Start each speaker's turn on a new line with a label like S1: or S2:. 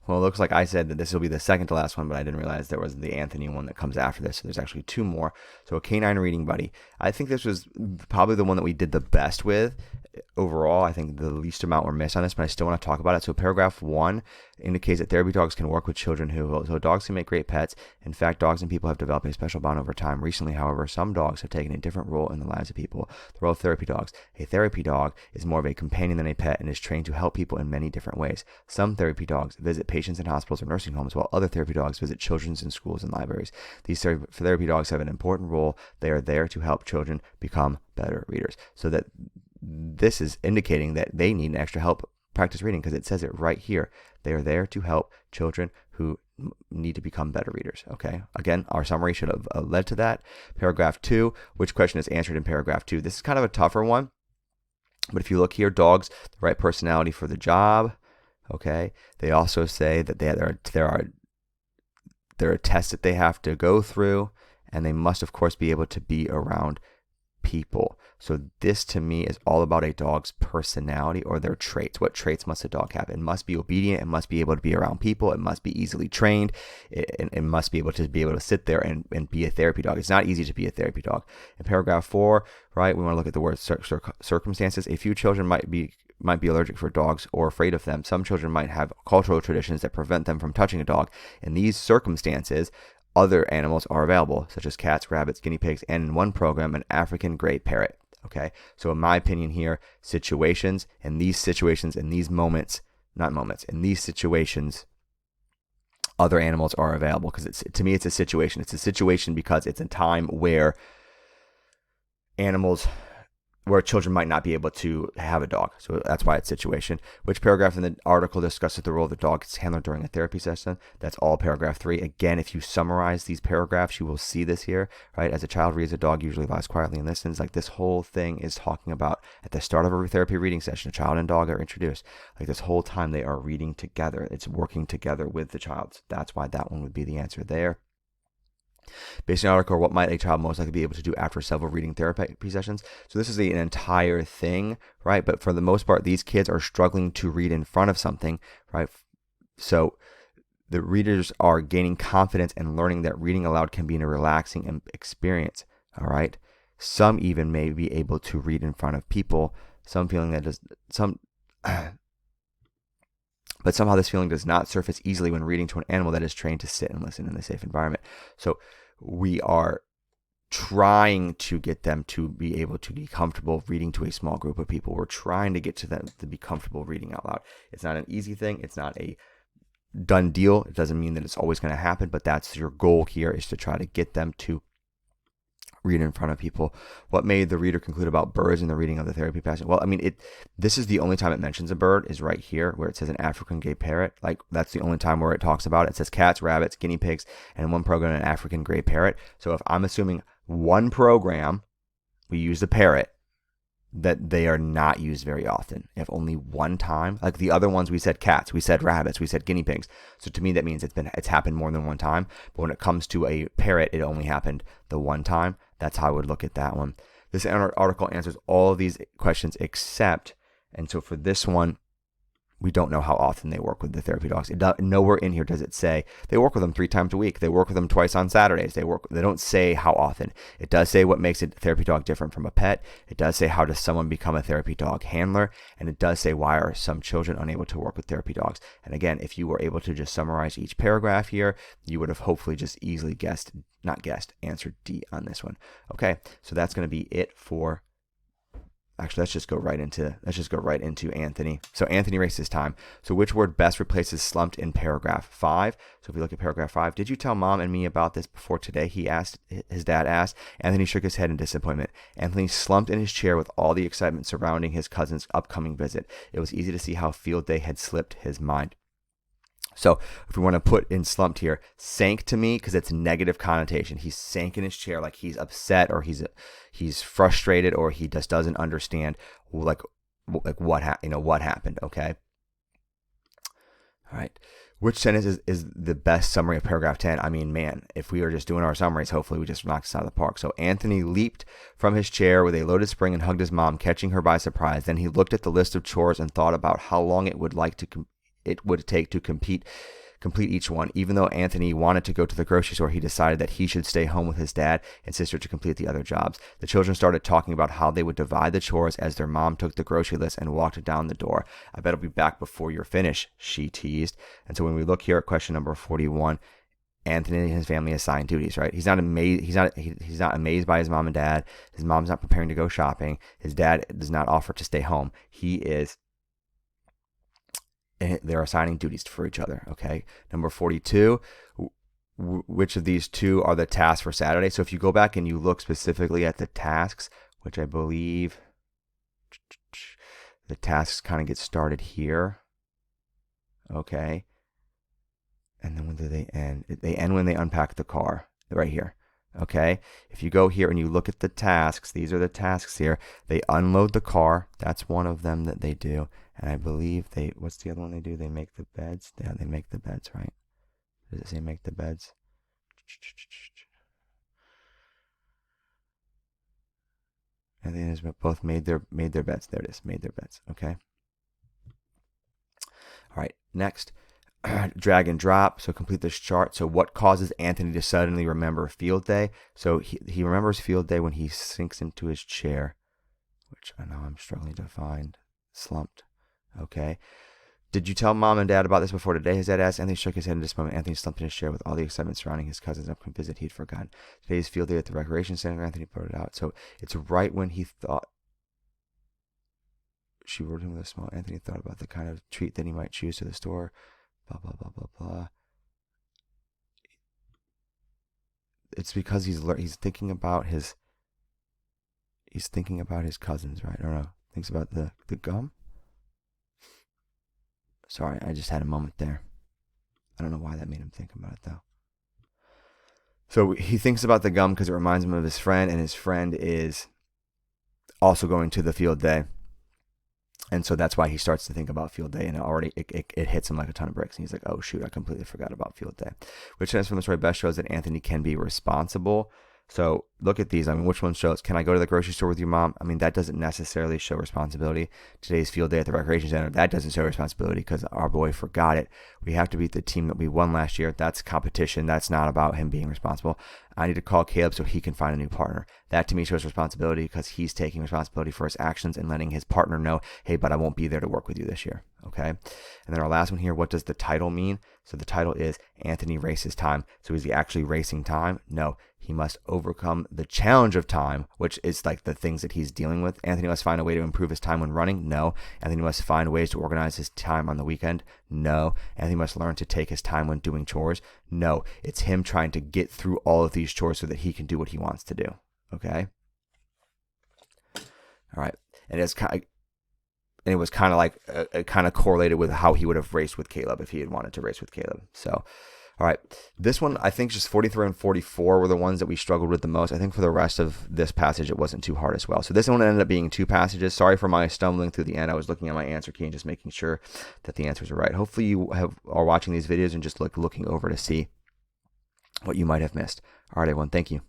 S1: Well, it looks like I said that this will be the second to last one, but I didn't realize there was the Anthony one that comes after this. So there's actually two more. So a canine reading buddy. I think this was probably the one that we did the best with overall. I think the least amount were missed on this, but I still want to talk about it. So paragraph 1 indicates that therapy dogs can work with children so dogs can make great pets. In fact, dogs and people have developed a special bond over time. Recently, however, some dogs have taken a different role in the lives of people. The role of therapy dogs. A therapy dog is more of a companion than a pet and is trained to help people in many different ways. Some therapy dogs visit patients in hospitals or nursing homes, while other therapy dogs visit children in schools and libraries. These therapy dogs have an important role. They are there to help children become better readers. So that this is indicating that they need extra help practice reading, because it says it right here. They are there to help children who need to become better readers. Okay. Again, our summary should have led to that. Paragraph 2, which question is answered in paragraph 2? This is kind of a tougher one, but if you look here, dogs, the right personality for the job. Okay. They also say that there are tests that they have to go through, and they must, of course, be able to be around people. So this to me is all about a dog's personality or their traits. What traits must a dog have? It must be obedient. It must be able to be around people. It must be easily trained. It must be able to sit there and be a therapy dog. It's not easy to be a therapy dog. In paragraph 4, right, we want to look at the word circumstances. A few children might be allergic for dogs or afraid of them. Some children might have cultural traditions that prevent them from touching a dog. In these circumstances, other animals are available, such as cats, rabbits, guinea pigs, and in one program, an African gray parrot. Okay, so in my opinion here, in these situations, other animals are available, because to me it's a situation. It's a situation because it's a time where children might not be able to have a dog. So that's why it's situation. Which paragraph in the article discusses the role of the dog's handler during a therapy session? That's all paragraph 3. Again, if you summarize these paragraphs, you will see this here, right? As a child reads, a dog usually lies quietly and listens. Like, this whole thing is talking about at the start of a therapy reading session, a child and dog are introduced. Like, this whole time they are reading together. It's working together with the child. So that's why that one would be the answer there. Based on the article, what might a child most likely be able to do after several reading therapy sessions? So this is an entire thing, right? But for the most part, these kids are struggling to read in front of something, right? So the readers are gaining confidence and learning that reading aloud can be a relaxing experience, all right? Some even may be able to read in front of people. But somehow this feeling does not surface easily when reading to an animal that is trained to sit and listen in a safe environment. So we are trying to get them to be able to be comfortable reading to a small group of people. We're trying to get to them to be comfortable reading out loud. It's not an easy thing. It's not a done deal. It doesn't mean that it's always going to happen, but that's your goal here, is to try to get them to read in front of people. What made the reader conclude about birds in the reading of the therapy passage? Well, I mean, this is the only time it mentions a bird, is right here where it says an African gray parrot. Like, that's the only time where it talks about it. It says cats, rabbits, guinea pigs, and in one program an African gray parrot. So if I'm assuming one program we use the parrot, that they are not used very often. If only one time, like the other ones, we said cats, we said rabbits, we said guinea pigs. So to me, that means it's happened more than one time. But when it comes to a parrot, it only happened the one time. That's how I would look at that one. This article answers all of these questions except, and so for this one, we don't know how often they work with the therapy dogs. Nowhere in here does it say they work with them 3 times a week. They work with them twice on Saturdays. They don't say how often. It does say what makes a therapy dog different from a pet. It does say how does someone become a therapy dog handler. And it does say why are some children unable to work with therapy dogs. And again, if you were able to just summarize each paragraph here, you would have hopefully just easily answered D on this one. Okay, so that's going to be it for... Actually, let's just go right into Anthony. So Anthony wastes his time. So which word best replaces slumped in paragraph 5? So if we look at paragraph 5, did you tell mom and me about this before today? His dad asked. Anthony shook his head in disappointment. Anthony slumped in his chair with all the excitement surrounding his cousin's upcoming visit. It was easy to see how field day had slipped his mind. So if we want to put in slumped here, sank to me, because it's negative connotation. He sank in his chair, like he's upset or he's frustrated or he just doesn't understand what happened. Okay. All right. Which sentence is the best summary of paragraph 10? I mean, man, if we were just doing our summaries, hopefully we just knocked this out of the park. So Anthony leaped from his chair with a loaded spring and hugged his mom, catching her by surprise. Then he looked at the list of chores and thought about how long it would it would take to complete each one. Even though Anthony wanted to go to the grocery store, he decided that he should stay home with his dad and sister to complete the other jobs. The children started talking about how they would divide the chores as their mom took the grocery list and walked down the door. I bet I'll be back before you're finished, she teased. And so when we look here at question number 41, Anthony and his family assign duties, right? He's not amazed. He's not amazed by his mom and dad. His mom's not preparing to go shopping. His dad does not offer to stay home. They're assigning duties for each other. Okay. Number 42. Which of these two are the tasks for Saturday? So if you go back and you look specifically at the tasks, which I believe the tasks kind of get started here. Okay. And then when do they end? They end when they unpack the car, right here. Okay. If you go here and you look at the tasks, these are the tasks here. They unload the car. That's one of them that they do. And I believe what's the other one they do? They make the beds. Yeah, they make the beds, right? Does it say make the beds? And then it's both made their beds. There it is. Made their beds. Okay. All right. Next. Drag and drop. So complete this chart. So what causes Anthony to suddenly remember field day? So he remembers field day when he sinks into his chair, which I know I'm struggling to find. Slumped. Okay. Did you tell mom and dad about this before today? His dad asked. Anthony shook his head in this moment. Anthony slumped in his chair with all the excitement surrounding his cousin's upcoming visit. He'd forgotten. Today's field day at the recreation center. Anthony put it out. So it's right when he thought she wrote him with a smile. Anthony thought about the kind of treat that he might choose to the store. Blah, blah, blah, blah, blah. It's because he's thinking about his cousins, right? I don't know. Thinks about the gum. Sorry, I just had a moment there. I don't know why that made him think about it, though. So he thinks about the gum because it reminds him of his friend, and his friend is also going to the field day. And so that's why he starts to think about field day, and it hits him like a ton of bricks. And he's like, oh, shoot, I completely forgot about field day. Which transfer from this right best shows that Anthony can be responsible. So look at these. I mean, which one shows, can I go to the grocery store with your mom? I mean, that doesn't necessarily show responsibility. Today's field day at the recreation center, that doesn't show responsibility because our boy forgot it. We have to beat the team that we won last year. That's competition. That's not about him being responsible. I need to call Caleb so he can find a new partner. That to me shows responsibility because he's taking responsibility for his actions and letting his partner know, hey, but I won't be there to work with you this year. Okay. And then our last one here, what does the title mean? So the title is Anthony Races Time. So is he actually racing time? No. He must overcome the challenge of time, which is like the things that he's dealing with. Anthony must find a way to improve his time when running. No. Anthony must find ways to organize his time on the weekend. No. Anthony must learn to take his time when doing chores. No. It's him trying to get through all of these chores so that he can do what he wants to do. Okay. All right. And it was kind of like kind of correlated with how he would have raced with Caleb if he had wanted to race with Caleb. So, all right, this one, I think just 43 and 44 were the ones that we struggled with the most. I think for the rest of this passage, it wasn't too hard as well. So this one ended up being 2 passages. Sorry for my stumbling through the end. I was looking at my answer key and just making sure that the answers are right. Hopefully you are watching these videos and just looking over to see what you might have missed. All right, everyone, thank you.